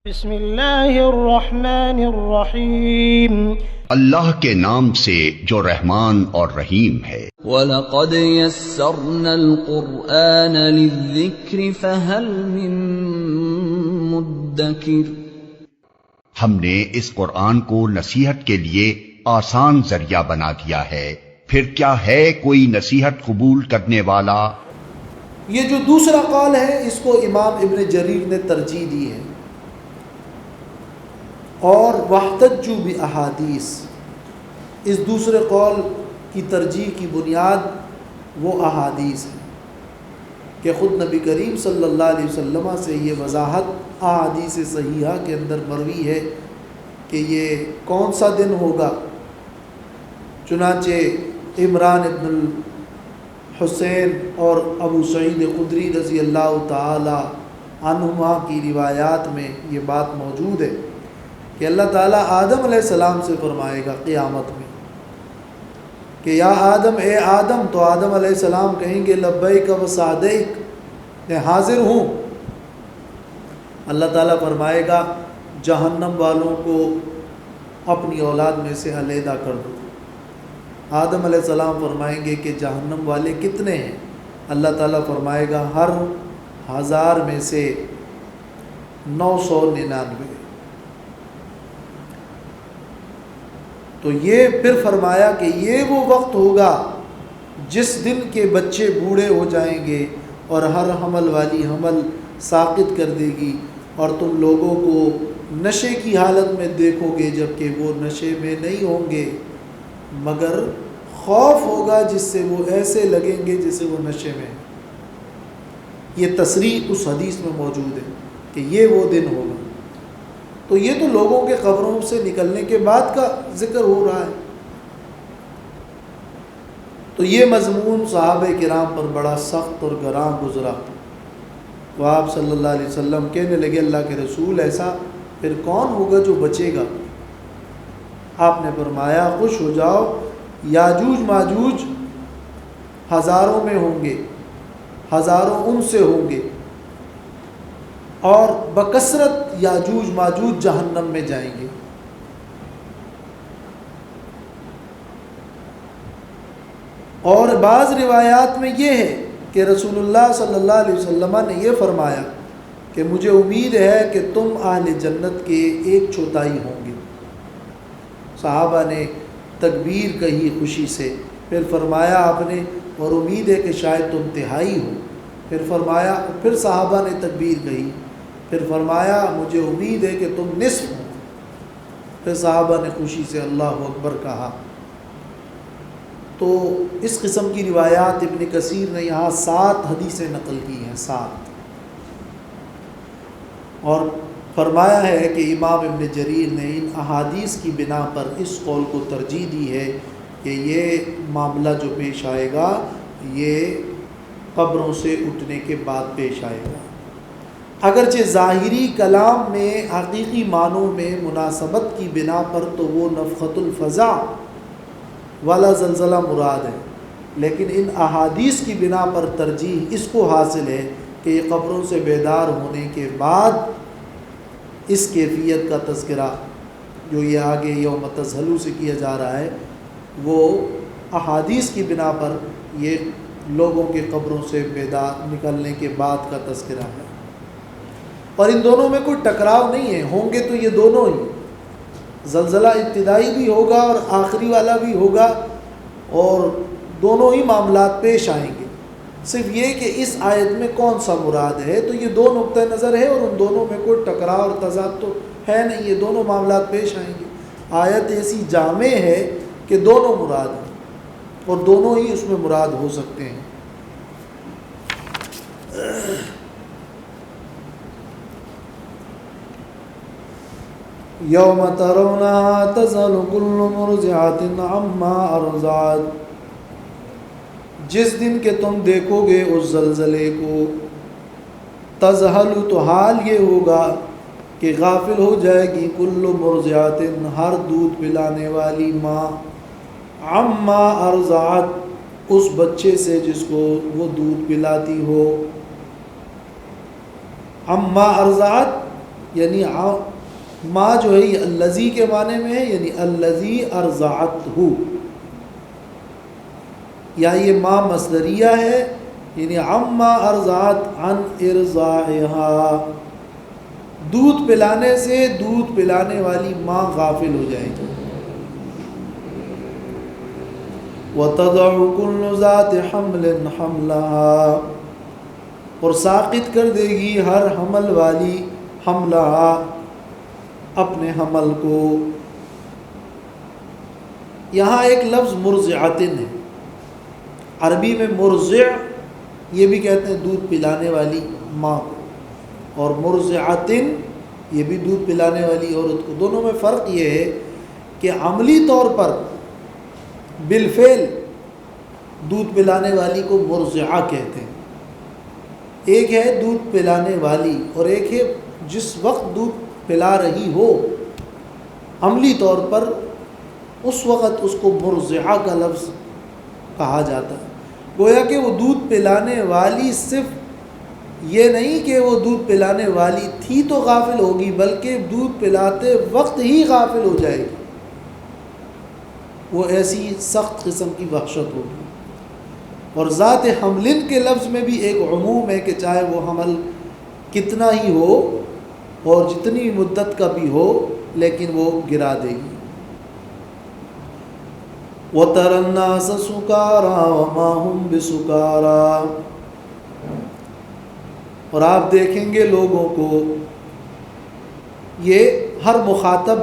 بسم اللہ الرحمن الرحیم، اللہ کے نام سے جو رحمان اور رحیم ہے۔ وَلَقَدْ يَسَّرْنَا الْقُرْآنَ لِلذِّكْرِ فَهَلْ مِن مُّدَّكِرٍ۔ ہم نے اس قرآن کو نصیحت کے لیے آسان ذریعہ بنا دیا ہے، پھر کیا ہے کوئی نصیحت قبول کرنے والا؟ یہ جو دوسرا قول ہے اس کو امام ابن جریر نے ترجیح دی ہے، اور وَاحْتَجُّوا بِأَحَادِيث، اس دوسرے قول کی ترجیح کی بنیاد وہ احادیث ہے کہ خود نبی کریم صلی اللہ علیہ وسلم سے یہ وضاحت احادیث صحیحہ کے اندر مروی ہے کہ یہ کون سا دن ہوگا۔ چنانچہ عمران ابن الحسین اور ابو سعید خدری رضی اللہ تعالی عنہما کی روایات میں یہ بات موجود ہے کہ اللہ تعالیٰ آدم علیہ السلام سے فرمائے گا قیامت میں کہ یا آدم، اے آدم، تو آدم علیہ السلام کہیں گے لبیک و سعدیک، میں حاضر ہوں۔ اللہ تعالیٰ فرمائے گا جہنم والوں کو اپنی اولاد میں سے علیحدہ کر دو۔ آدم علیہ السلام فرمائیں گے کہ جہنم والے کتنے ہیں؟ اللہ تعالیٰ فرمائے گا ہر 1000 میں سے 999۔ تو یہ پھر فرمایا کہ یہ وہ وقت ہوگا جس دن کے بچے بوڑھے ہو جائیں گے اور ہر حمل والی حمل ساقط کر دے گی، اور تم لوگوں کو نشے کی حالت میں دیکھو گے جبکہ وہ نشے میں نہیں ہوں گے، مگر خوف ہوگا جس سے وہ ایسے لگیں گے جسے وہ نشے میں ہیں۔ یہ تصریح اس حدیث میں موجود ہے کہ یہ وہ دن ہوگا۔ تو یہ تو لوگوں کے قبروں سے نکلنے کے بعد کا ذکر ہو رہا ہے۔ تو یہ مضمون صحابہ کرام پر بڑا سخت اور گراں گزرا۔ وہ آپ صلی اللہ علیہ وسلم کہنے لگے اللہ کے رسول ایسا پھر کون ہوگا جو بچے گا؟ آپ نے فرمایا خوش ہو جاؤ، یاجوج ماجوج ہزاروں میں ہوں گے، ہزاروں ان سے ہوں گے، اور بکثرت یاجوج ماجوج جہنم میں جائیں گے۔ اور بعض روایات میں یہ ہے کہ رسول اللہ صلی اللہ علیہ وسلم نے یہ فرمایا کہ مجھے امید ہے کہ تم اہل جنت کے 1/4 ہوں گے۔ صحابہ نے تکبیر کہی خوشی سے، پھر فرمایا آپ نے اور امید ہے کہ شاید تم 1/3 ہو۔ پھر فرمایا، پھر صحابہ نے تکبیر کہی، پھر فرمایا مجھے امید ہے کہ تم نصف ہو۔ پھر صحابہ نے خوشی سے اللہ اکبر کہا۔ تو اس قسم کی روایات ابن کثیر نے یہاں 7 حدیثیں نقل کی ہیں، 7، اور فرمایا ہے کہ امام ابن جریر نے ان احادیث کی بنا پر اس قول کو ترجیح دی ہے کہ یہ معاملہ جو پیش آئے گا یہ قبروں سے اٹھنے کے بعد پیش آئے گا۔ اگرچہ ظاہری کلام میں حقیقی معنوں میں مناسبت کی بنا پر تو وہ نفخۃ الفزع والا زلزلہ مراد ہے، لیکن ان احادیث کی بنا پر ترجیح اس کو حاصل ہے کہ یہ قبروں سے بیدار ہونے کے بعد اس کیفیت کا تذکرہ جو یہ آگے یوم تزحلو سے کیا جا رہا ہے، وہ احادیث کی بنا پر یہ لوگوں کے قبروں سے بیدار نکلنے کے بعد کا تذکرہ ہے۔ اور ان دونوں میں کوئی ٹکراؤ نہیں ہے، ہوں گے تو یہ دونوں ہی، زلزلہ ابتدائی بھی ہوگا اور آخری والا بھی ہوگا، اور دونوں ہی معاملات پیش آئیں گے۔ صرف یہ کہ اس آیت میں کون سا مراد ہے، تو یہ 2 نقطہ نظر ہے، اور ان دونوں میں کوئی ٹکراؤ اور تضاد تو ہے نہیں، یہ دونوں معاملات پیش آئیں گے۔ آیت ایسی جامع ہے کہ دونوں مراد ہیں، اور دونوں ہی اس میں مراد ہو سکتے ہیں۔ یوم ترونہا تذہل کل مرضعۃ عما ارضعت، جس دن کہ تم دیکھو گے اس زلزلے کو، تذہل تو حال یہ ہوگا کہ غافل ہو جائے گی کل مرضعۃ، ہر دودھ پلانے والی ماں، عما ارضعت، اس بچے سے جس کو وہ دودھ پلاتی ہو۔ عما ارضعت یعنی ما جو ہے یہ الذی کے معنی میں ہے، یعنی الذی ارضعتہ، یا یہ ما مصدریہ ہے، یعنی عما ارضعت عن ارضاعها، دودھ پلانے سے دودھ پلانے والی ماں غافل ہو جائے گی۔ وَتَضَعُ كُلُّ ذَاتِ حَمْلٍ حَمْلَهَا، اور ساقط کر دے گی ہر حمل والی حملها، اپنے حمل کو۔ یہاں ایک لفظ مرضعتن ہے، عربی میں مرضع یہ بھی کہتے ہیں دودھ پلانے والی ماں کو، اور مرضعتن یہ بھی دودھ پلانے والی عورت کو۔ دونوں میں فرق یہ ہے کہ عملی طور پر بالفعل دودھ پلانے والی کو مرضعہ کہتے ہیں، ایک ہے دودھ پلانے والی اور ایک ہے جس وقت دودھ پلا رہی ہو، عملی طور پر اس وقت اس کو مرضعہ کا لفظ کہا جاتا ہے۔ گویا کہ وہ دودھ پلانے والی صرف یہ نہیں کہ وہ دودھ پلانے والی تھی تو غافل ہوگی، بلکہ دودھ پلاتے وقت ہی غافل ہو جائے گی، وہ ایسی سخت قسم کی وحشت ہوگی۔ اور ذات حملن کے لفظ میں بھی ایک عموم ہے کہ چاہے وہ حمل کتنا ہی ہو اور جتنی مدت کا بھی ہو، لیکن وہ گرا دے گی۔ وَتَرَى النَّاسَ سُكَارَىٰ وَمَا هُمْ بِسُكَارَىٰ، اور آپ دیکھیں گے لوگوں کو، یہ ہر مخاطب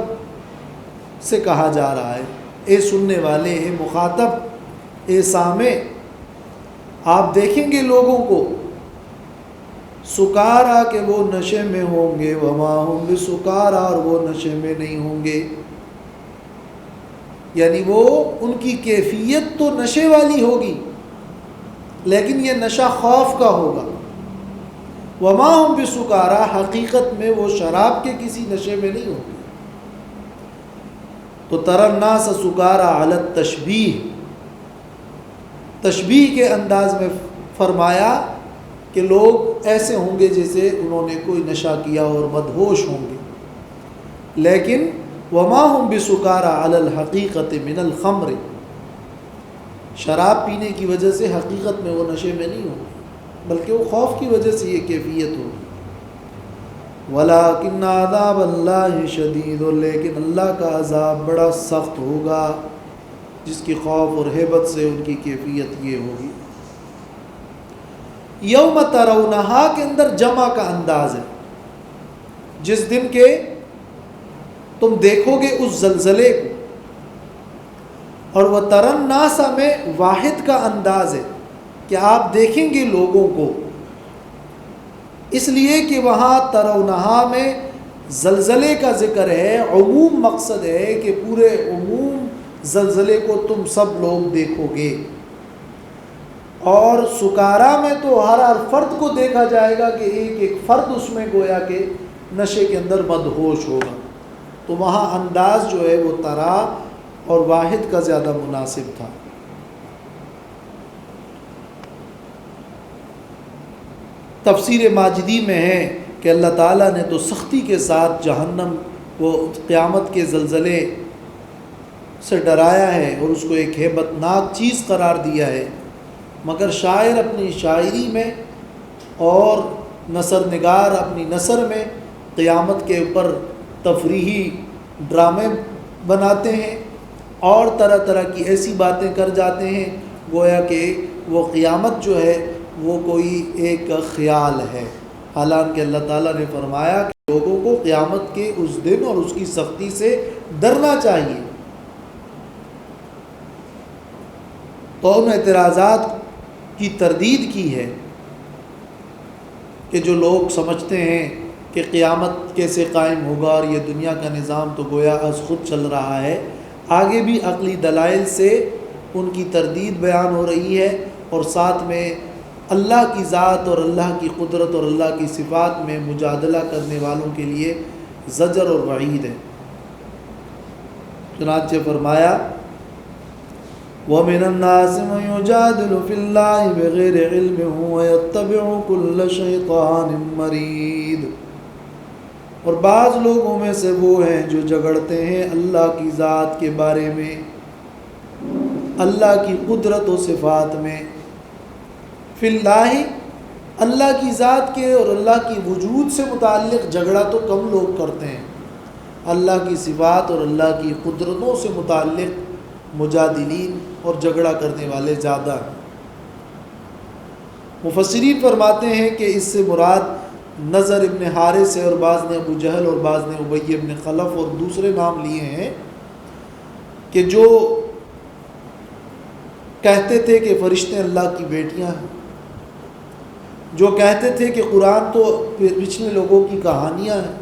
سے کہا جا رہا ہے، اے سننے والے، اے مخاطب، اے سامع، آپ دیکھیں گے لوگوں کو سکارا کہ وہ نشے میں ہوں گے، وما ہم بسکارا، اور وہ نشے میں نہیں ہوں گے، یعنی وہ ان کی کیفیت تو نشے والی ہوگی لیکن یہ نشہ خوف کا ہوگا۔ وما ہم بسکارا، حقیقت میں وہ شراب کے کسی نشے میں نہیں ہوں گے۔ تو تری الناس سکارا علی التشبیہ، تشبیہ کے انداز میں فرمایا کہ لوگ ایسے ہوں گے جیسے انہوں نے کوئی نشہ کیا اور مدہوش ہوں گے، لیکن وما ہم بسکارا علی الحقیقت من الخمر، شراب پینے کی وجہ سے حقیقت میں وہ نشے میں نہیں ہوں گے، بلکہ وہ خوف کی وجہ سے یہ کیفیت ہوگی۔ وَلَٰكِنَّ عَذَابَ اللَّهِ شَدِيدٌ، لیکن اللہ کا عذاب بڑا سخت ہوگا، جس کی خوف اور ہیبت سے ان کی کیفیت یہ ہوگی۔ یوم ترونہا کے اندر جمع کا انداز ہے، جس دن کے تم دیکھو گے اس زلزلے کو، اور وہ تری الناس میں واحد کا انداز ہے کہ آپ دیکھیں گے لوگوں کو، اس لیے کہ وہاں ترونہا میں زلزلے کا ذکر ہے، عموم مقصد ہے کہ پورے عموم زلزلے کو تم سب لوگ دیکھو گے، اور سکارا میں تو ہر فرد کو دیکھا جائے گا کہ ایک ایک فرد اس میں گویا کہ نشے کے اندر مدہوش ہوگا، تو وہاں انداز جو ہے وہ ترا اور واحد کا زیادہ مناسب تھا۔ تفسیر ماجدی میں ہے کہ اللہ تعالیٰ نے تو سختی کے ساتھ جہنم کو قیامت کے زلزلے سے ڈرایا ہے اور اس کو ایک ہیبت ناک چیز قرار دیا ہے، مگر شاعر اپنی شاعری میں اور نثر نگار اپنی نثر میں قیامت کے اوپر تفریحی ڈرامے بناتے ہیں اور طرح طرح کی ایسی باتیں کر جاتے ہیں گویا کہ وہ قیامت جو ہے وہ کوئی ایک خیال ہے، حالانکہ اللہ تعالیٰ نے فرمایا کہ لوگوں کو قیامت کے اس دن اور اس کی سختی سے ڈرنا چاہیے۔ تو ان اعتراضات کی تردید کی ہے کہ جو لوگ سمجھتے ہیں کہ قیامت کیسے قائم ہوگا اور یہ دنیا کا نظام تو گویا از خود چل رہا ہے، آگے بھی عقلی دلائل سے ان کی تردید بیان ہو رہی ہے، اور ساتھ میں اللہ کی ذات اور اللہ کی قدرت اور اللہ کی صفات میں مجادلہ کرنے والوں کے لیے زجر اور وعید ہے۔ چنانچہ فرمایا وَمِنَ النَّاسِ مَن يُجَادِلُ فِي اللَّهِ بِغَيْرِ عِلْمٍ وَيَتَّبِعُ كُلَّ شَيْطَانٍ مَرِيدٍ، اور بعض لوگوں میں سے وہ ہیں جو جھگڑتے ہیں اللہ کی ذات کے بارے میں، اللہ کی قدرت و صفات میں۔ فی اللہ، اللہ کی ذات کے اور اللہ کی وجود سے متعلق جھگڑا تو کم لوگ کرتے ہیں، اللہ کی صفات اور اللہ کی قدرتوں سے متعلق مجادلین اور جھگڑا کرنے والے زیادہ ہیں۔ مفسرین فرماتے ہیں کہ اس سے مراد نضر ابن حارث ہے، اور بعض نے ابو جہل اور بعض نے ابی ابن خلف اور دوسرے نام لیے ہیں، کہ جو کہتے تھے کہ فرشتے اللہ کی بیٹیاں ہیں، جو کہتے تھے کہ قرآن تو پچھلے لوگوں کی کہانیاں ہیں،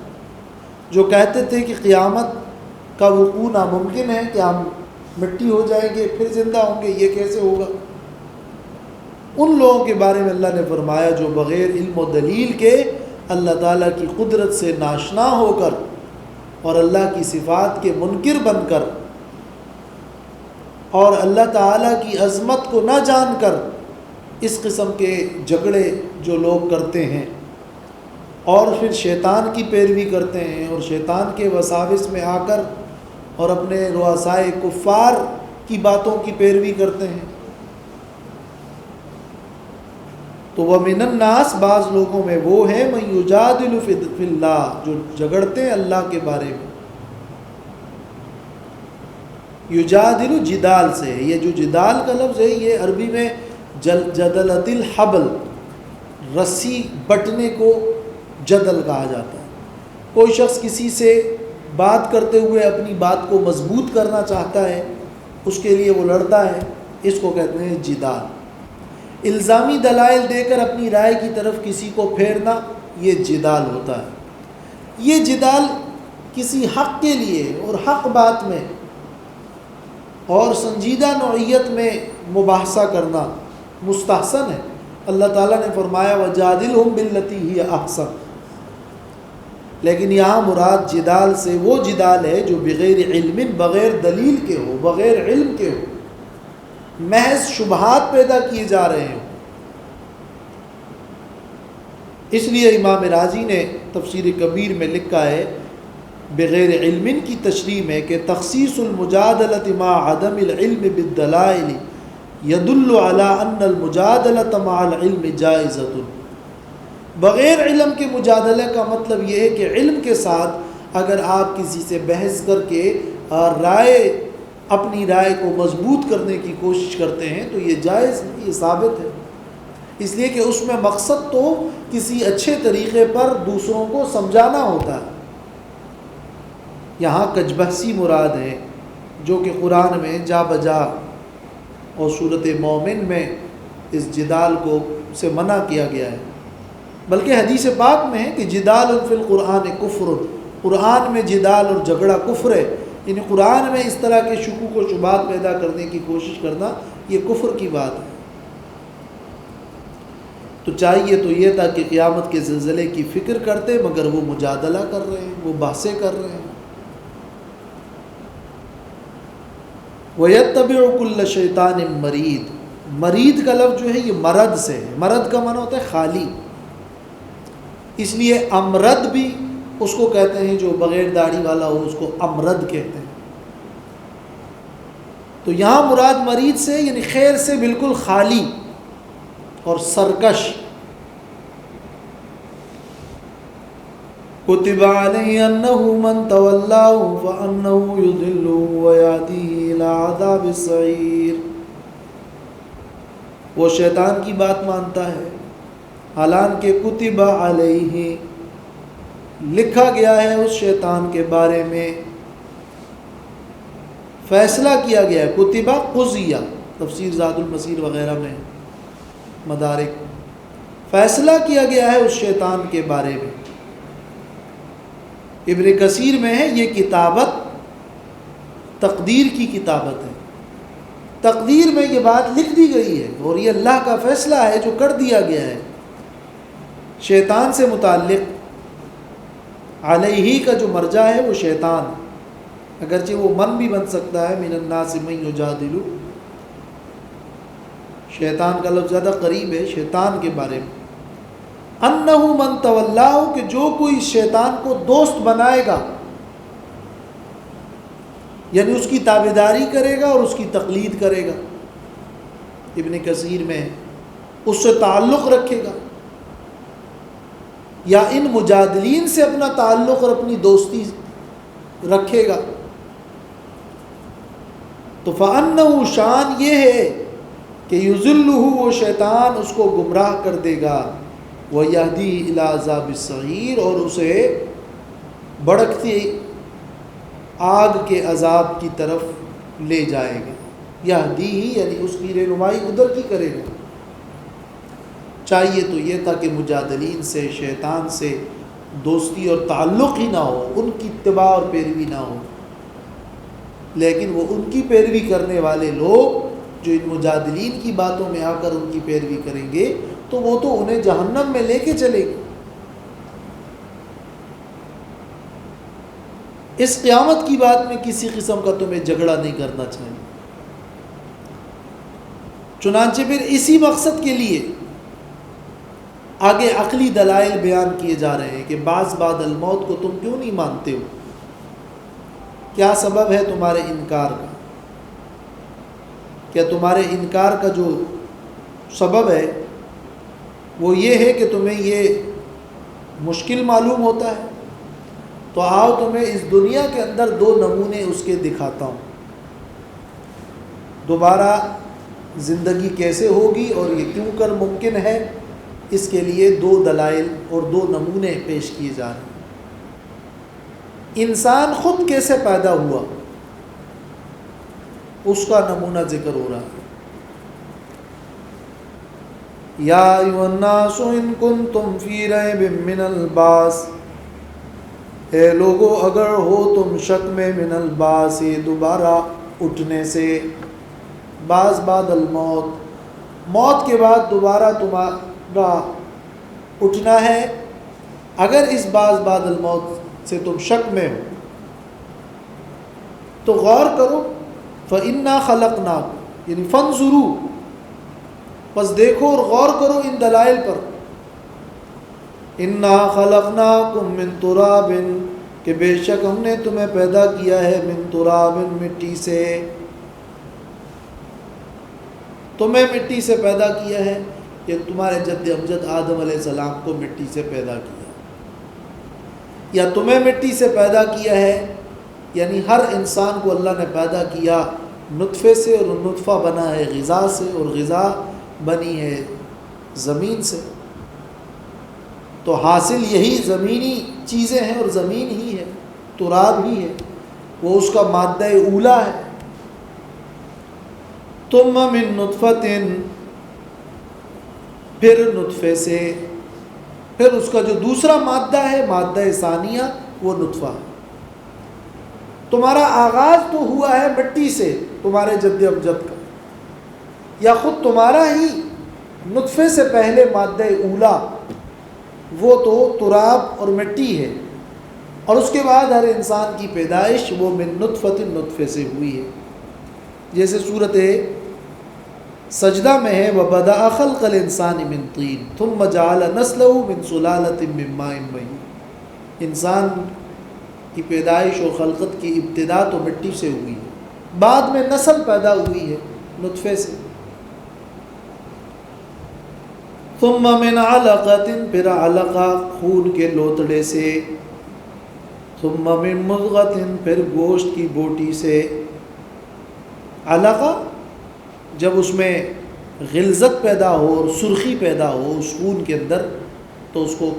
جو کہتے تھے کہ قیامت کا وقوع ناممکن ہے، کہ ہم مٹی ہو جائیں گے پھر زندہ ہوں گے، یہ کیسے ہوگا۔ ان لوگوں کے بارے میں اللہ نے فرمایا جو بغیر علم و دلیل کے اللہ تعالیٰ کی قدرت سے ناشنا ہو کر اور اللہ کی صفات کے منکر بن کر اور اللہ تعالیٰ کی عظمت کو نہ جان کر اس قسم کے جھگڑے جو لوگ کرتے ہیں اور پھر شیطان کی پیروی کرتے ہیں اور شیطان کے وساوس میں آ کر اور اپنے رؤسائے کفار کی باتوں کی پیروی کرتے ہیں، تو وَمِنَ النَّاسِ بعض لوگوں میں وہ ہے مَن یُجادِلُ فِی اللہ، جو جھگڑتے ہیں اللہ کے بارے میں۔ یجادل جدال سے ہے، یہ جو جدال کا لفظ ہے یہ عربی میں جدلۃ الحبل، رسی بٹنے کو جدل کہا جاتا ہے۔ کوئی شخص کسی سے بات کرتے ہوئے اپنی بات کو مضبوط کرنا چاہتا ہے، اس کے لیے وہ لڑتا ہے، اس کو کہتے ہیں جدال۔ الزامی دلائل دے کر اپنی رائے کی طرف کسی کو پھیرنا، یہ جدال ہوتا ہے۔ یہ جدال کسی حق کے لیے اور حق بات میں اور سنجیدہ نوعیت میں مباحثہ کرنا مستحسن ہے۔ اللہ تعالیٰ نے فرمایا وَجَادِلْهُمْ بِالَّتِي هِيَ أَحْسَنُ، لیکن یہاں مراد جدال سے وہ جدال ہے جو بغیر علم، بغیر دلیل کے ہو، بغیر علم کے ہو، محض شبہات پیدا کیے جا رہے ہیں۔ اس لیے امام راضی نے تفسیر کبیر میں لکھا ہے بغیر علم کی تشریح میں کہ تخصیص المجادلۃ مع عدم العلم بالدلائل يدل على ان المجادلۃ مع العلم جائزۃ۔ بغیر علم کے مجادلے کا مطلب یہ ہے کہ علم کے ساتھ اگر آپ کسی سے بحث کر کے اپنی رائے کو مضبوط کرنے کی کوشش کرتے ہیں تو یہ جائز ہے، یہ ثابت ہے، اس لیے کہ اس میں مقصد تو کسی اچھے طریقے پر دوسروں کو سمجھانا ہوتا ہے۔ یہاں کج بحثی مراد ہے جو کہ قرآن میں جا بجا اور صورت مومن میں اس جدال کو سے منع کیا گیا ہے، بلکہ حدیث پاک میں ہے کہ جدال فی القرآن کفر، قرآن میں جدال اور جھگڑا کفر ہے، یعنی قرآن میں اس طرح کے شکوک و شبہات پیدا کرنے کی کوشش کرنا یہ کفر کی بات ہے۔ تو چاہیے تو یہ تھا کہ قیامت کے زلزلے کی فکر کرتے، مگر وہ مجادلہ کر رہے ہیں، وہ بحثیں کر رہے ہیں۔ وَيَتَّبِعُ كُلَّ شَيْطَانٍ مَرِيدٍ، مرید کا لفظ جو ہے یہ مرد سے ہے، مرد کا معنی ہوتا ہے خالی، اس لیے امرد بھی اس کو کہتے ہیں جو بغیر داڑھی والا ہو، اس کو امرد کہتے ہیں۔ تو یہاں مراد مرید سے یعنی خیر سے بالکل خالی اور سرکش۔ کتب علیہ انہ من تولاہ فانہ یضلہ ویہدیہ الی عذاب السعیر، وہ شیطان کی بات مانتا ہے، حالانکہ کتب علیہ لکھا گیا ہے اس شیطان کے بارے میں، فیصلہ کیا گیا ہے، کتبہ قضیہ، تفسیر زاد المسیر وغیرہ میں مدارک، فیصلہ کیا گیا ہے اس شیطان کے بارے میں۔ ابن کثیر میں ہے یہ کتابت تقدیر کی کتابت ہے، تقدیر میں یہ بات لکھ دی گئی ہے اور یہ اللہ کا فیصلہ ہے جو کر دیا گیا ہے شیطان سے متعلق۔ علیہ کا جو مرجع ہے وہ شیطان، اگرچہ وہ من بھی بن سکتا ہے، من الناس من یجادل، شیطان کا لفظ زیادہ قریب ہے شیطان کے بارے میں۔ انہ من تولاہ کہ جو کوئی شیطان کو دوست بنائے گا، یعنی اس کی تابعداری کرے گا اور اس کی تقلید کرے گا، ابن کثیر میں اس سے تعلق رکھے گا یا ان مجادلین سے اپنا تعلق اور اپنی دوستی رکھے گا، تو فَأَنَّهُ شان یہ ہے کہ یُضِلُّهُ وہ شیطان اس کو گمراہ کر دے گا، وَيَهْدِيهِ إِلَىٰ عَذَابِ السَّعِيرِ اور اسے بھڑکتی آگ کے عذاب کی طرف لے جائے گا۔ یہدیہ یعنی اس کی رہنمائی ادھر کی کرے گا۔ چاہیے تو یہ تھا کہ مجادلین سے، شیطان سے دوستی اور تعلق ہی نہ ہو، ان کی اتباع اور پیروی نہ ہو، لیکن وہ ان کی پیروی کرنے والے لوگ جو ان مجادلین کی باتوں میں آ کر ان کی پیروی کریں گے تو وہ تو انہیں جہنم میں لے کے چلے گے۔ اس قیامت کی بات میں کسی قسم کا تمہیں جھگڑا نہیں کرنا چاہیے۔ چنانچہ پھر اسی مقصد کے لیے آگے عقلی دلائل بیان کیے جا رہے ہیں کہ بعض بعد الموت کو تم کیوں نہیں مانتے ہو، کیا سبب ہے تمہارے انکار کا؟ کیا تمہارے انکار کا جو سبب ہے وہ یہ ہے کہ تمہیں یہ مشکل معلوم ہوتا ہے؟ تو آؤ تمہیں اس دنیا کے اندر دو نمونے اس کے دکھاتا ہوں، دوبارہ زندگی کیسے ہوگی اور یہ کیوں کر ممکن ہے، اس کے لیے دو دلائل اور دو نمونے پیش کیے جا رہے ہیں۔ انسان خود کیسے پیدا ہوا اس کا نمونہ ذکر ہو رہا ہے۔ یا ایھا الناس ان کنتم فی ریب من البعث، اے لوگو اگر ہو تم شک میں من البعث دوبارہ اٹھنے سے، بعض بعد الموت موت کے بعد دوبارہ تمہارا اٹھنا ہے، اگر اس بعض بعد الموت سے تم شک میں ہو تو غور کرو، فَإِنَّا خَلَقْنَاكُمْ یعنی فَانظُرُوا پس دیکھو اور غور کرو ان دلائل پر، اِنَّا خَلَقْنَاكُمْ مِن تُرَابٍ کہ بے شک ہم نے تمہیں پیدا کیا ہے من ترابٍ مٹی سے، تمہیں مٹی سے پیدا کیا ہے، کہ تمہارے جد امجد آدم علیہ السلام کو مٹی سے پیدا کیا، یا تمہیں مٹی سے پیدا کیا ہے، یعنی ہر انسان کو اللہ نے پیدا کیا نطفے سے، اور نطفہ بنا ہے غذا سے، اور غذا بنی ہے زمین سے، تو حاصل یہی زمینی چیزیں ہیں اور زمین ہی ہے، تراب ہی ہے، وہ اس کا مادہ اولا ہے۔ ثم من نطفۃ پھر نطفے سے، پھر اس کا جو دوسرا مادہ ہے مادہ ثانیہ وہ نطفہ ہے۔ تمہارا آغاز تو ہوا ہے مٹی سے تمہارے جد امجد کا، یا خود تمہارا ہی نطفے سے پہلے مادہ اولا وہ تو تراب اور مٹی ہے، اور اس کے بعد ہر انسان کی پیدائش وہ من نطفۃ نطفے سے ہوئی ہے، جیسے صورت سجدہ میں ہے وَبَدَأَ خَلْقَ الْإِنسَانِ مِن طِينٍ ثُمَّ جَعَلَ نَسْلَهُ مِن سُلَالَةٍ مِّن مَّاءٍ مَّهِينٍ۔ انسان کی پیدائش اور خلقت کی ابتدا تو مٹی سے ہوئی ہے، بعد میں نسل پیدا ہوئی ہے نطفے سے۔ ثم من علقة پھر علقہ خون کے لوتڑے سے، ثم من مضغة پھر گوشت کی بوٹی سے۔ علقہ جب اس میں غلظت پیدا ہو اور سرخی پیدا ہو اس خون کے اندر تو اس کو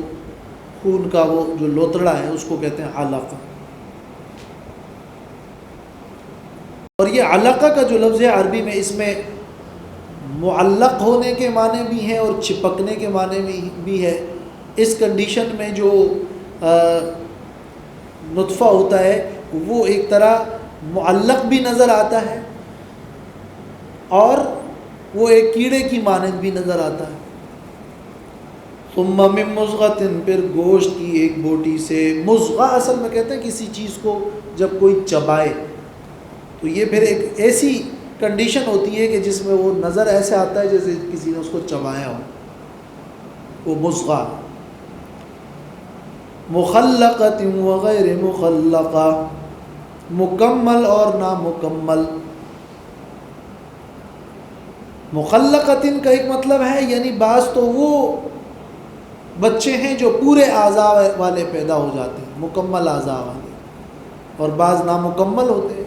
خون کا وہ جو لوتڑا ہے اس کو کہتے ہیں علقہ۔ اور یہ علقہ کا جو لفظ ہے عربی میں اس میں معلق ہونے کے معنی بھی ہیں اور چپکنے کے معنی بھی ہے۔ اس کنڈیشن میں جو نطفہ ہوتا ہے وہ ایک طرح معلق بھی نظر آتا ہے اور وہ ایک کیڑے کی مانند بھی نظر آتا ہے۔ ثم من مضغۃ پھر گوشت کی ایک بوٹی سے۔ مضغہ اصل میں کہتے ہیں کسی چیز کو جب کوئی چبائے، تو یہ پھر ایک ایسی کنڈیشن ہوتی ہے کہ جس میں وہ نظر ایسے آتا ہے جیسے کسی نے اس کو چبایا ہو، وہ مضغہ۔ مخلقۃ وغیر مخلقہ، مکمل اور نامکمل۔ مخلقۃ کا ایک مطلب ہے یعنی بعض تو وہ بچے ہیں جو پورے اعضاء والے پیدا ہو جاتے ہیں، مکمل اعضاء والے، اور بعض نامکمل ہوتے ہیں،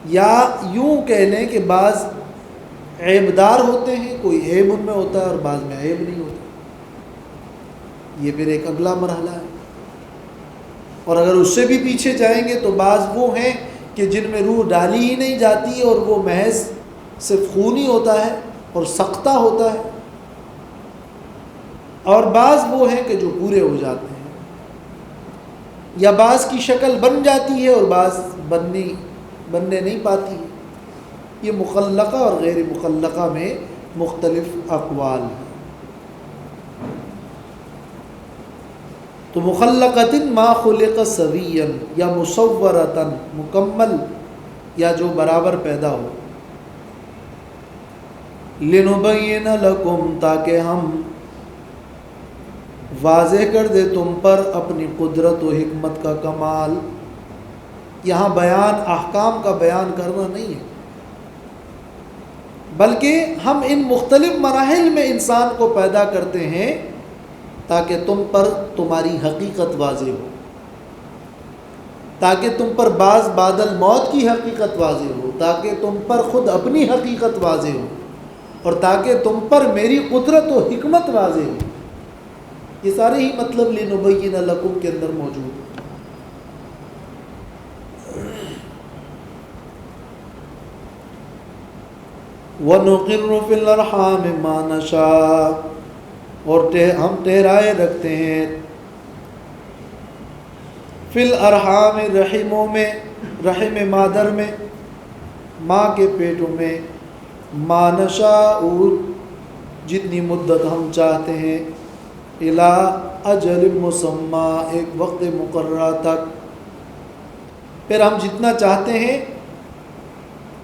یا یوں کہہ لیں کہ بعض عیبدار ہوتے ہیں، کوئی عیب ان میں ہوتا ہے اور بعض میں عیب نہیں ہوتا۔ یہ پھر ایک اگلا مرحلہ ہے۔ اور اگر اس سے بھی پیچھے جائیں گے تو بعض وہ ہیں کہ جن میں روح ڈالی ہی نہیں جاتی اور وہ محض صرف خونی ہوتا ہے اور سختہ ہوتا ہے، اور بعض وہ ہیں کہ جو پورے ہو جاتے ہیں، یا بعض کی شکل بن جاتی ہے اور بعض بننے نہیں پاتی ہے۔ یہ مخلقہ اور غیر مخلقہ میں مختلف اقوال ہیں۔ تو مخلقۃ ما خلق سویا یا مصورۃ، مکمل یا جو برابر پیدا ہو، لنبین لکم، تاکہ ہم واضح کر دے تم پر اپنی قدرت و حکمت کا کمال۔ یہاں بیان احکام کا بیان کرنا نہیں ہے، بلکہ ہم ان مختلف مراحل میں انسان کو پیدا کرتے ہیں تاکہ تم پر تمہاری حقیقت واضح ہو، تاکہ تم پر بعد الموت کی حقیقت واضح ہو، تاکہ تم پر خود اپنی حقیقت واضح ہو، اور تاکہ تم پر میری قدرت و حکمت واضح ہو۔ یہ سارے ہی مطلب لنبین لکم کے اندر موجود ہیں۔ وَنُقِرُّ فِي الْأَرْحَامِ مَا نَشَاءُ، اور ہم ٹھہرائے رکھتے ہیں فی الارحام، رحموں میں، رحم مادر میں، ماں کے پیٹوں میں، ما نشاء، جتنی مدت ہم چاہتے ہیں، الی اجل مسمی، ایک وقت مقررہ تک، پھر ہم جتنا چاہتے ہیں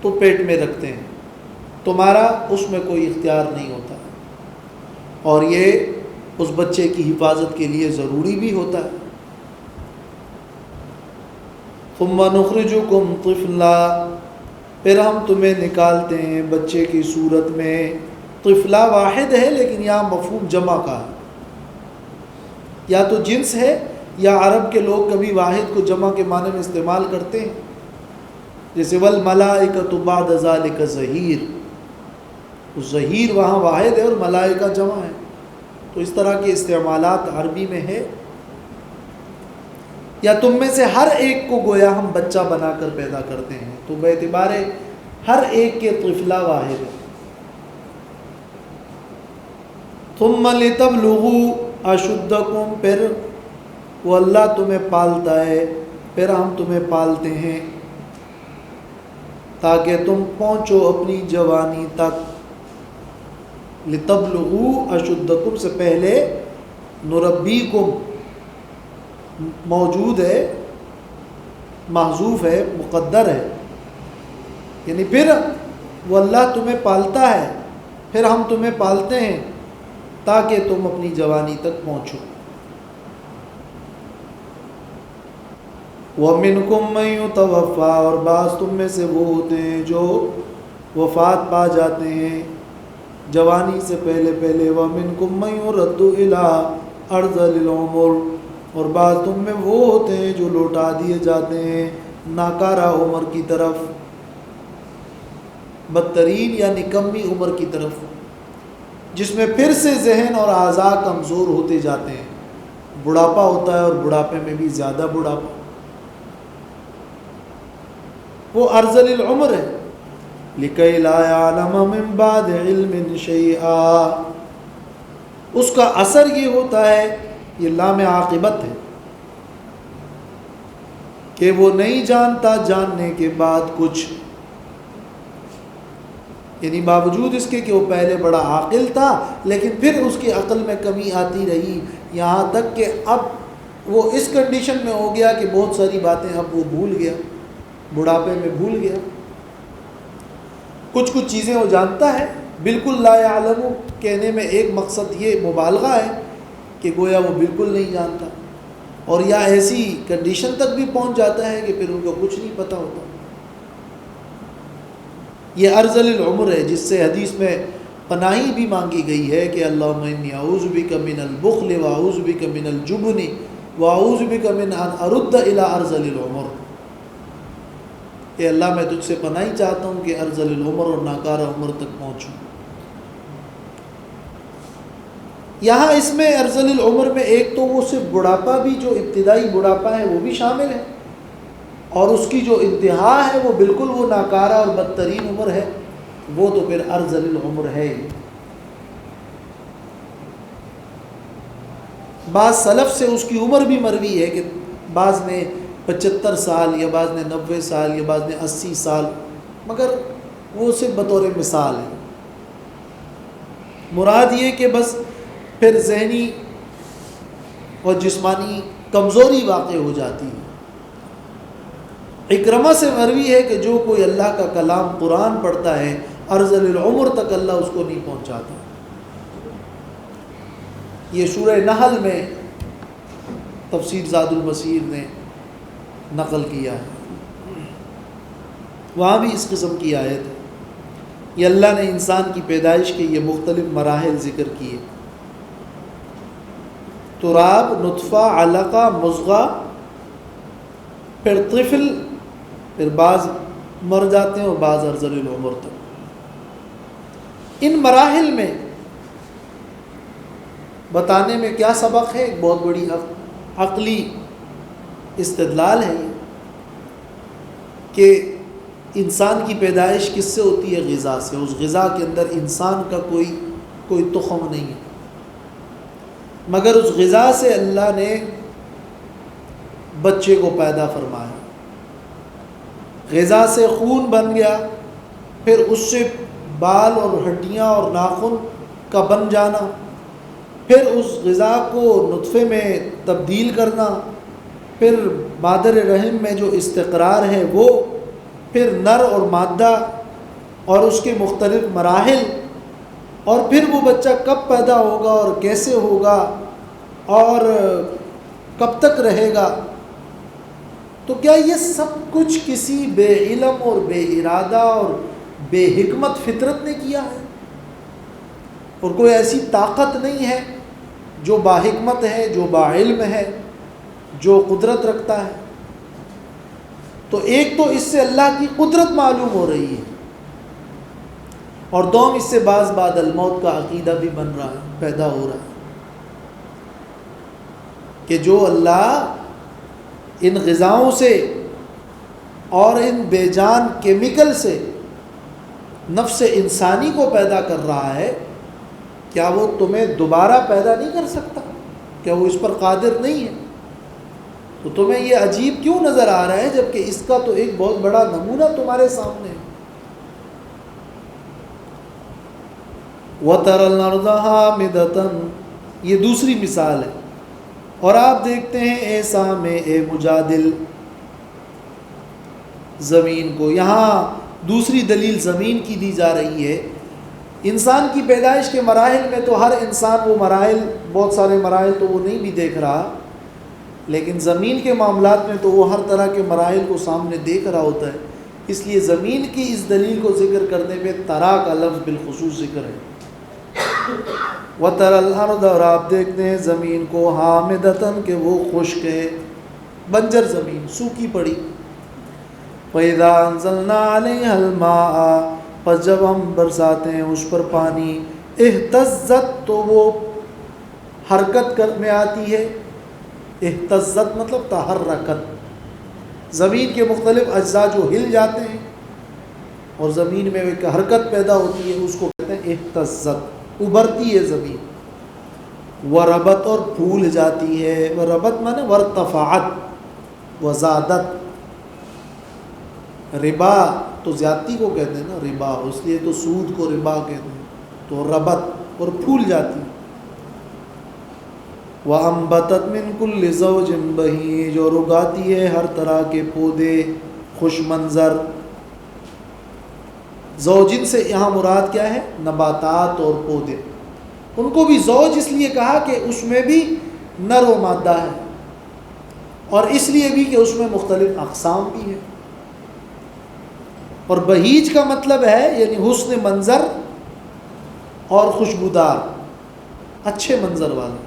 تو پیٹ میں رکھتے ہیں، تمہارا اس میں کوئی اختیار نہیں ہوتا، اور یہ اس بچے کی حفاظت کے لیے ضروری بھی ہوتا ہے۔ ثم نخرجکم طفلا، پھر ہم تمہیں نکالتے ہیں بچے کی صورت میں۔ طفلا واحد ہے لیکن یہاں مفہوم جمع کا ہے، یا تو جنس ہے یا عرب کے لوگ کبھی واحد کو جمع کے معنی میں استعمال کرتے ہیں، جیسے والملائکۃ بعد ذلک ظہیر، ظہیر وہاں واحد ہے اور ملائکہ جمع ہے، تو اس طرح کے استعمالات عربی میں ہے۔ یا تم میں سے ہر ایک کو گویا ہم بچہ بنا کر پیدا کرتے ہیں، تو بے اعتبار ہر ایک کے طفلہ واحد ہے۔ ثم لتبلغوا اشدکم، پھر وہ اللہ تمہیں پالتا ہے، پھر ہم تمہیں پالتے ہیں تاکہ تم پہنچو اپنی جوانی تک۔ لتبلغوا اشدکم سے پہلے نربیکم موجود ہے، محذوف ہے، مقدر ہے، یعنی پھر وہ اللہ تمہیں پالتا ہے، پھر ہم تمہیں پالتے ہیں تاکہ تم اپنی جوانی تک پہنچو۔ وَمِنْكُمْ مَنْ يُتَوَفَّى، اور بعض تم میں سے وہ ہوتے ہیں جو وفات پا جاتے ہیں جوانی سے پہلے پہلے۔ وَمِنْكُمْ مَنْ يُرَدُّ إِلَىٰ أَرْذَلِ الْعُمُرِ، اور بعض تم میں وہ ہوتے ہیں جو لوٹا دیے جاتے ہیں ناکارہ عمر کی طرف، بدترین یا نکمی عمر کی طرف، جس میں پھر سے ذہن اور اعضاء کمزور ہوتے جاتے ہیں، بڑھاپا ہوتا ہے اور بڑھاپے میں بھی زیادہ بڑھاپا، وہ ارذل العمر ہے۔ لِكَيْ لَا يَعْلَمَ مِن بَعْدِ عِلْمٍ شَيْئًا، اس کا اثر یہ ہوتا ہے، یہ لام عاقبت ہے، کہ وہ نہیں جانتا جاننے کے بعد کچھ، یعنی باوجود اس کے کہ وہ پہلے بڑا عاقل تھا لیکن پھر اس کی عقل میں کمی آتی رہی، یہاں تک کہ اب وہ اس کنڈیشن میں ہو گیا کہ بہت ساری باتیں اب وہ بھول گیا، بڑھاپے میں بھول گیا، کچھ چیزیں وہ جانتا ہے۔ بالکل لا یعلم کہنے میں ایک مقصد یہ مبالغہ ہے کہ گویا وہ بالکل نہیں جانتا، اور یا ایسی کنڈیشن تک بھی پہنچ جاتا ہے کہ پھر ان کو کچھ نہیں پتہ ہوتا۔ یہ ارذل العمر ہے، جس سے حدیث میں پناہی بھی مانگی گئی ہے کہ اللہم انی اعوذ بک من البخل واعوذ بک من الجبن واعوذ بک من ان ارد الی ارذل العمر، کہ اللہ میں تجھ سے پناہی چاہتا ہوں کہ ارذل العمر اور ناکارہ عمر تک پہنچوں۔ یہاں اس میں ارذل العمر میں ایک تو وہ صرف بڑھاپا بھی، جو ابتدائی بڑھاپا ہے وہ بھی شامل ہے، اور اس کی جو انتہا ہے وہ بالکل وہ ناکارہ اور بدترین عمر ہے، وہ تو پھر ارذل العمر ہے۔ بعض سلف سے اس کی عمر بھی مروی ہے کہ بعض نے 75 سال یا بعض نے 90 سال یا بعض نے 80 سال، مگر وہ صرف بطور مثال ہے۔ مراد یہ کہ بس پھر ذہنی اور جسمانی کمزوری واقع ہو جاتی ہے۔ اکرمہ سے مروی ہے کہ جو کوئی اللہ کا کلام قرآن پڑھتا ہے ارذل العمر تک اللہ اس کو نہیں پہنچاتا۔ یہ سورہ نحل میں تفسیر زاد المسیر نے نقل کیا ہے، وہاں بھی اس قسم کی آیت ہے۔ یہ اللہ نے انسان کی پیدائش کے یہ مختلف مراحل ذکر کیے، تراب، نطفہ، علقہ، مضغہ، پھر طفل، پھر بعض مر جاتے ہیں اور بعض ارذل العمر تک۔ ان مراحل میں بتانے میں کیا سبق ہے؟ ایک بہت بڑی عقلی استدلال ہے یہ کہ انسان کی پیدائش کس سے ہوتی ہے؟ غذا سے۔ اس غذا کے اندر انسان کا کوئی تخم نہیں ہے، مگر اس غذا سے اللہ نے بچے کو پیدا فرمایا۔ غذا سے خون بن گیا، پھر اس سے بال اور ہڈیاں اور ناخن کا بن جانا، پھر اس غذا کو نطفے میں تبدیل کرنا، پھر مادر رحم میں جو استقرار ہے وہ، پھر نر اور مادہ اور اس کے مختلف مراحل، اور پھر وہ بچہ کب پیدا ہوگا اور کیسے ہوگا اور کب تک رہے گا۔ تو کیا یہ سب کچھ کسی بے علم اور بے ارادہ اور بے حکمت فطرت نے کیا ہے؟ اور کوئی ایسی طاقت نہیں ہے جو باحکمت ہے، جو باعلم ہے، جو قدرت رکھتا ہے؟ تو ایک تو اس سے اللہ کی قدرت معلوم ہو رہی ہے، اور دوم اس سے بعض بعد الموت کا عقیدہ بھی بن رہا ہے، پیدا ہو رہا ہے، کہ جو اللہ ان غذاؤں سے اور ان بے جان کیمیکل سے نفس انسانی کو پیدا کر رہا ہے، کیا وہ تمہیں دوبارہ پیدا نہیں کر سکتا؟ کیا وہ اس پر قادر نہیں ہے؟ تو تمہیں یہ عجیب کیوں نظر آ رہا ہے جبکہ اس کا تو ایک بہت بڑا نمونہ تمہارے سامنے ہے۔ وَتَرَى الْأَرْضَ حَامِدَةً، یہ دوسری مثال ہے، اور آپ دیکھتے ہیں اے سامع اے مجادل زمین کو۔ یہاں دوسری دلیل زمین کی دی جا رہی ہے۔ انسان کی پیدائش کے مراحل میں تو ہر انسان وہ مراحل، بہت سارے مراحل تو وہ نہیں بھی دیکھ رہا، لیکن زمین کے معاملات میں تو وہ ہر طرح کے مراحل کو سامنے دیکھ رہا ہوتا ہے۔ اس لیے زمین کی اس دلیل کو ذکر کرنے پہ ترا کا لفظ بالخصوص ذکر ہے۔ وَتَرَى الْأَرْضَ، اور آپ دیکھتے ہیں زمین کو، حامدتاً کہ وہ خشک ہے، بنجر زمین، سوکھی پڑی۔ وَإِذَا أَنزَلْنَا عَلَيْهَا الْمَاءَ، پس جب ہم برساتے ہیں اس پر پانی، اہتزت، تو وہ حرکت میں آتی ہے۔ اہتزت مطلب تحرکت، زمین کے مختلف اجزاء جو ہل جاتے ہیں اور زمین میں ایک حرکت پیدا ہوتی ہے، اس کو کہتے ہیں اہتزت، ابھرتی ہے زمین۔ وربت، اور پھول جاتی ہے، وربت مانے ورتفعت وزادت۔ ربا تو زیادتی کو کہتے ہیں نا، ربا، اس لیے تو سود کو ربا کہتے ہیں، تو ربت، اور پھول جاتی ہے۔ وَأَنبَتَتْ مِنْ كُلِّ زَوْجٍ بَهِيجٍ، اور اگاتی ہے ہر طرح کے پودے خوش منظر۔ زوجن سے یہاں مراد کیا ہے؟ نباتات اور پودے۔ ان کو بھی زوج اس لیے کہا کہ اس میں بھی نر و مادہ ہے، اور اس لیے بھی کہ اس میں مختلف اقسام بھی ہیں۔ اور بہیج کا مطلب ہے یعنی حسن منظر اور خوشبودار، اچھے منظر والا۔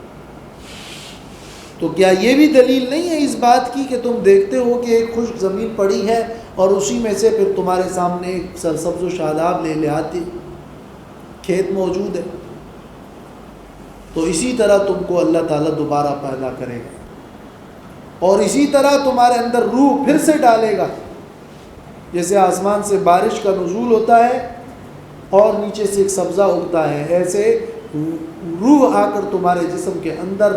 تو کیا یہ بھی دلیل نہیں ہے اس بات کی کہ تم دیکھتے ہو کہ ایک خشک زمین پڑی ہے اور اسی میں سے پھر تمہارے سامنے ایک سرسبز و شاداب لہلہاتی کھیت موجود ہے؟ تو اسی طرح تم کو اللہ تعالیٰ دوبارہ پیدا کرے گا، اور اسی طرح تمہارے اندر روح پھر سے ڈالے گا، جیسے آسمان سے بارش کا نزول ہوتا ہے اور نیچے سے ایک سبزہ اگتا ہے، ایسے روح آ کر تمہارے جسم کے اندر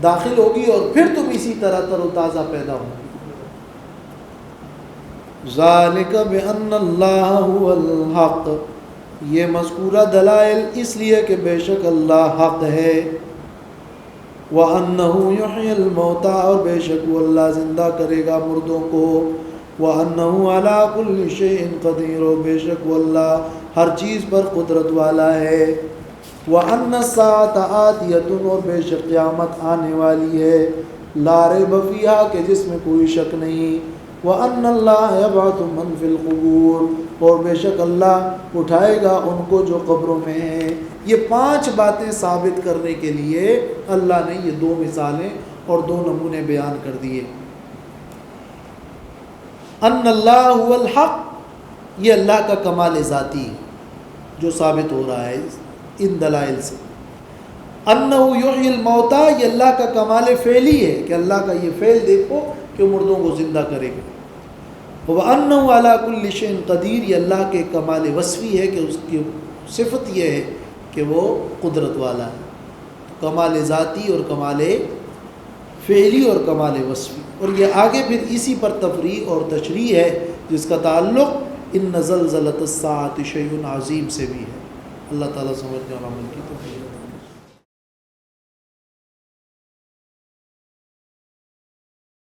داخل ہوگی اور پھر تم اسی طرح تر و تازہ پیدا ہوگی۔ ذالک بأن اللہ هو الحق، یہ مذکورہ دلائل اس لیے کہ بے شک اللہ حق ہے، وَأَنَّهُ يُحْيِي الْمَوْتَى، اور بے شک وہ اللہ زندہ کرے گا مردوں کو، وَأَنَّهُ عَلَى كُلِّ شَيْءٍ قَدِيرٌ، اور بے شک وہ اللہ ہر چیز پر قدرت والا ہے، وَأَنَّ السَّاعَةَ آتِيَةٌ، اور بے شک قیامت آنے والی ہے، لَا رَيْبَ فِيهَا، کہ جس میں کوئی شک نہیں، وَأَنَّ اللَّهَ يَبْعَثُ مَنْ فِي الْقُبُورِ، اور بے شک اللہ اٹھائے گا ان کو جو قبروں میں ہیں۔ یہ 5 باتیں ثابت کرنے کے لیے اللہ نے یہ 2 مثالیں اور 2 نمونے بیان کر دیے۔ ان اللہ هو الحق، یہ اللہ کا کمال ذاتی جو ثابت ہو رہا ہے ان دلائل سے۔ انہ یحیی الموتى، یہ اللہ کا کمال فعلی ہے کہ اللہ کا یہ فعل دیکھو کہ مردوں کو زندہ کرے گا۔ وَأَنَّهُ عَلَى كُلِّ شَيْءٍ قَدِيرٌ، یہ اللہ کے کمال وصفی ہے کہ اس کی صفت یہ ہے کہ وہ قدرت والا ہے، کمال ذاتی اور کمال فعلی اور کمال وصفی۔ اور یہ آگے پھر اسی پر تفریع اور تشریح ہے جس کا تعلق ان زلزلۃ الساعۃ شیء عظیم سے بھی ہے۔ اللہ تعالیٰ سمجھنے اور عمل کی توفیق۔